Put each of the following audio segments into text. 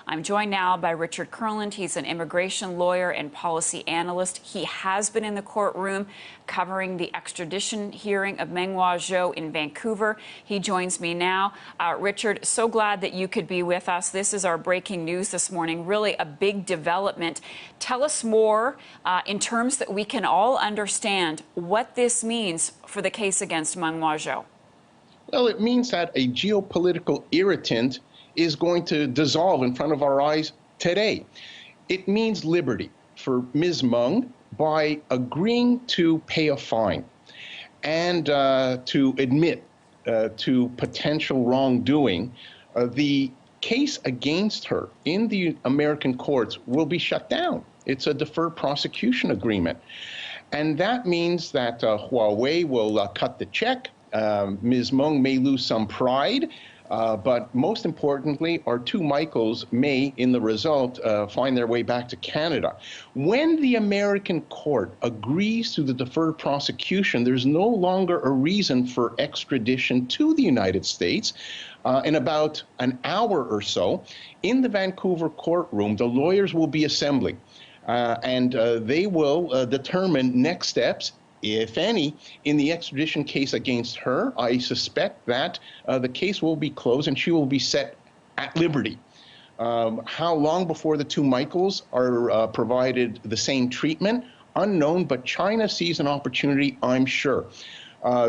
I'm joined now by Richard Kurland. He's an immigration lawyer and policy analyst. He has been in the courtroom covering the extradition hearing of Meng Wanzhou in Vancouver. He joins me now. Richard, so glad that you could be with us. This is our breaking news this morning, really a big development. Tell us more in terms that we can all understand what this means for the case against Meng Wanzhou. Well, it means that a geopolitical irritant is going to dissolve in front of our eyes today. It means liberty for Ms. Meng by agreeing to pay a fine and to admit to potential wrongdoing. The case against her in the American courts will be shut down. It's a deferred prosecution agreement. And that means that Huawei will cut the check. Ms. Meng may lose some pride, but most importantly, our two Michaels may, in the result, find their way back to Canada. When the American court agrees to the deferred prosecution, there's no longer a reason for extradition to the United States. In about an hour or so, in the Vancouver courtroom, the lawyers will be assembling, and they will determine next steps, if any, in the extradition case against her. I suspect that the case will be closed and she will be set at liberty. How long before the two Michaels are provided the same treatment? Unknown, but China sees an opportunity, I'm sure.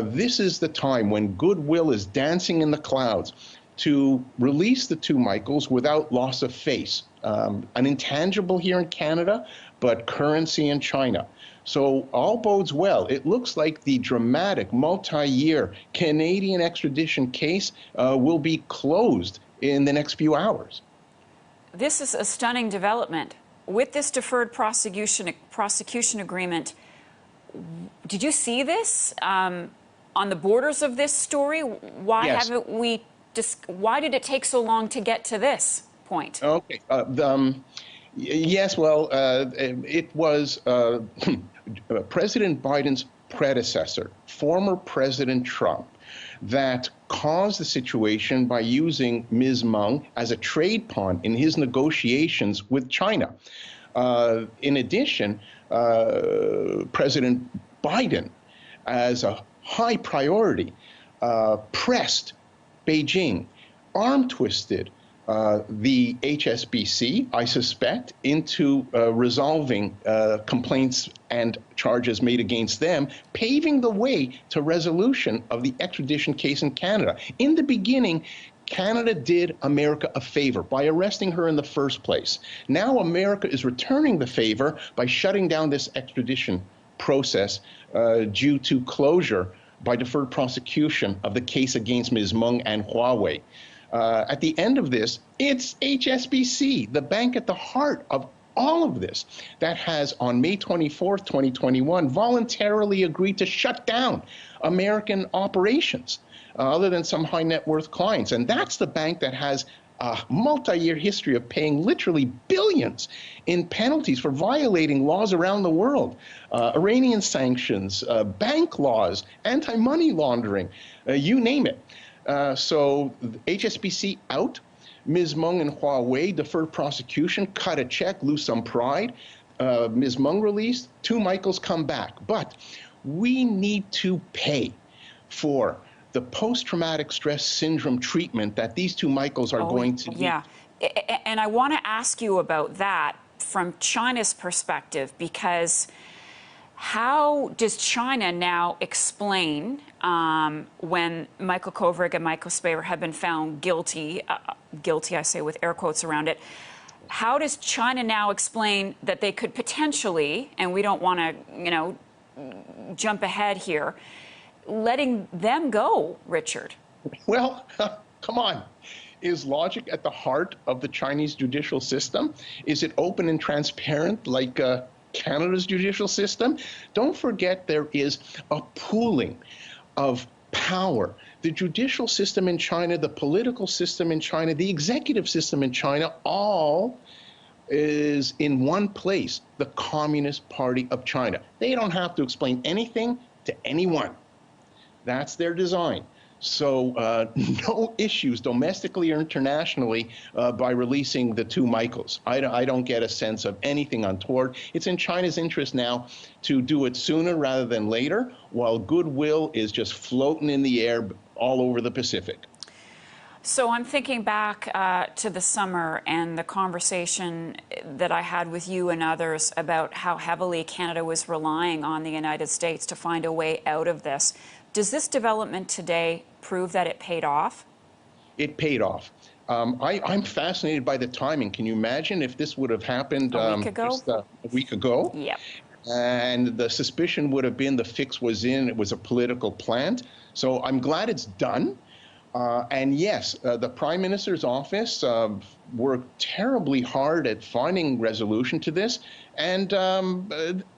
This is the time when goodwill is dancing in the clouds to release the two Michaels without loss of face. An intangible here in Canada, but currency in China. So all bodes well. It looks like the dramatic multi-year Canadian extradition case will be closed in the next few hours. This is a stunning development. With this deferred prosecution agreement, did you see this on the borders of this story? Why Yes. haven't we? Why did it take so long to get to this point? Okay. Yes, well, it was President Biden's predecessor, former President Trump, that caused the situation by using Ms. Meng as a trade pawn in his negotiations with China. In addition, President Biden, as a high priority, pressed Beijing, arm-twisted the HSBC, I suspect, into resolving complaints and charges made against them, paving the way to resolution of the extradition case in Canada. In the beginning, Canada did America a favor by arresting her in the first place. Now America is returning the favor by shutting down this extradition process due to closure by deferred prosecution of the case against Ms. Meng and Huawei. At the end of this, it's HSBC, the bank at the heart of all of this, that has on May 24th, 2021, voluntarily agreed to shut down American operations, other than some high net worth clients. And that's the bank that has a multi-year history of paying literally billions in penalties for violating laws around the world, Iranian sanctions, bank laws, anti-money laundering, you name it. So HSBC out, Ms. Meng and Huawei deferred prosecution, cut a check, lose some pride. Ms. Meng released, two Michaels come back. But we need to pay for the post-traumatic stress syndrome treatment that these two Michaels are going to need. Yeah, and I want to ask you about that from China's perspective, because how does China now explain when Michael Kovrig and Michael Spavor have been found guilty, guilty, I say with air quotes around it, how does China now explain that they could potentially, and we don't want to, jump ahead here, letting them go, Richard? Well, come on. Is logic at the heart of the Chinese judicial system? Is it open and transparent like Canada's judicial system? Don't forget there is a pooling of power. The judicial system in China, the political system in China, the executive system in China, all is in one place, the Communist Party of China. They don't have to explain anything to anyone. That's their design. So no issues domestically or internationally by releasing the two Michaels. I don't get a sense of anything untoward. It's in China's interest now to do it sooner rather than later, while goodwill is just floating in the air all over the Pacific. So I'm thinking back to the summer and the conversation that I had with you and others about how heavily Canada was relying on the United States to find a way out of this. Does this development today prove that it paid off? It paid off. I'm fascinated by the timing. Can you imagine if this would have happened a week ago? Just a week ago? Yep. And the suspicion would have been the fix was in, it was a political plant. So I'm glad it's done. And yes, the Prime Minister's office worked terribly hard at finding resolution to this, and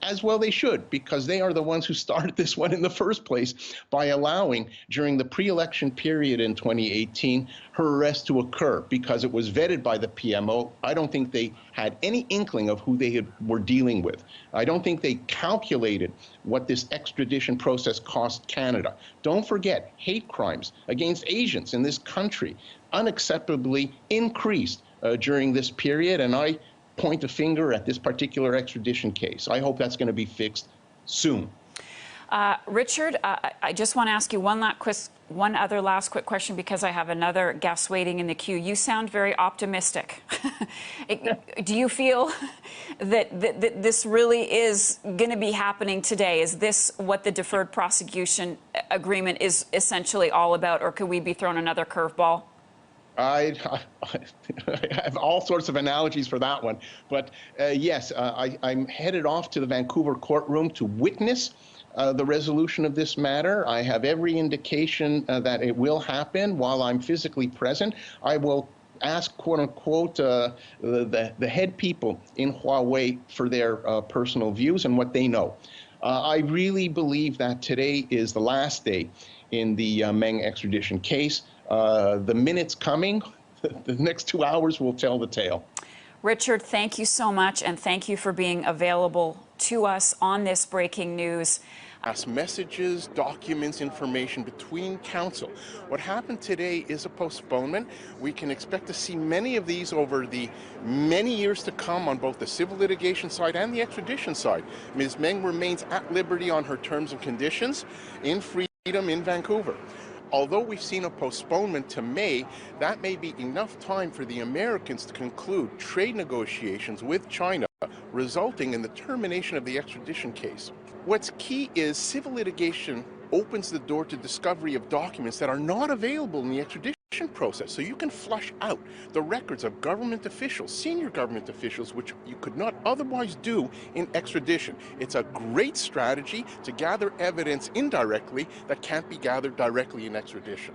as well they should, because they are the ones who started this one in the first place by allowing, during the pre-election period in 2018, her arrest to occur because it was vetted by the PMO. I don't think they had any inkling of who they were dealing with. I don't think they calculated what this extradition process cost Canada. Don't forget, hate crimes against Asians in this country unacceptably increased during this period, and I point a finger at this particular extradition case. I hope that's going to be fixed soon. Richard, I just want to ask you one other last quick question, because I have another guest waiting in the queue. You sound very optimistic. Do you feel that this really is going to be happening today? Is this what the deferred prosecution agreement is essentially all about, or could we be thrown another curveball? I have all sorts of analogies for that one. But yes, I'm headed off to the Vancouver courtroom to witness the resolution of this matter. I have every indication that it will happen while I'm physically present. I will ask, quote unquote, the head people in Huawei for their personal views and what they know. I really believe that today is the last day in the Meng extradition case. The minutes coming, the next 2 hours will tell the tale. Richard, thank you so much, and thank you for being available to us on this breaking news. Messages, documents, information between counsel. What happened today is a postponement. We can expect to see many of these over the many years to come on both the civil litigation side and the extradition side. Ms. Meng remains at liberty on her terms and conditions in freedom in Vancouver. Although we've seen a postponement to May, that may be enough time for the Americans to conclude trade negotiations with China, resulting in the termination of the extradition case. What's key is civil litigation opens the door to discovery of documents that are not available in the extradition process. So you can flush out the records of government officials, senior government officials, which you could not otherwise do in extradition. It's a great strategy to gather evidence indirectly that can't be gathered directly in extradition.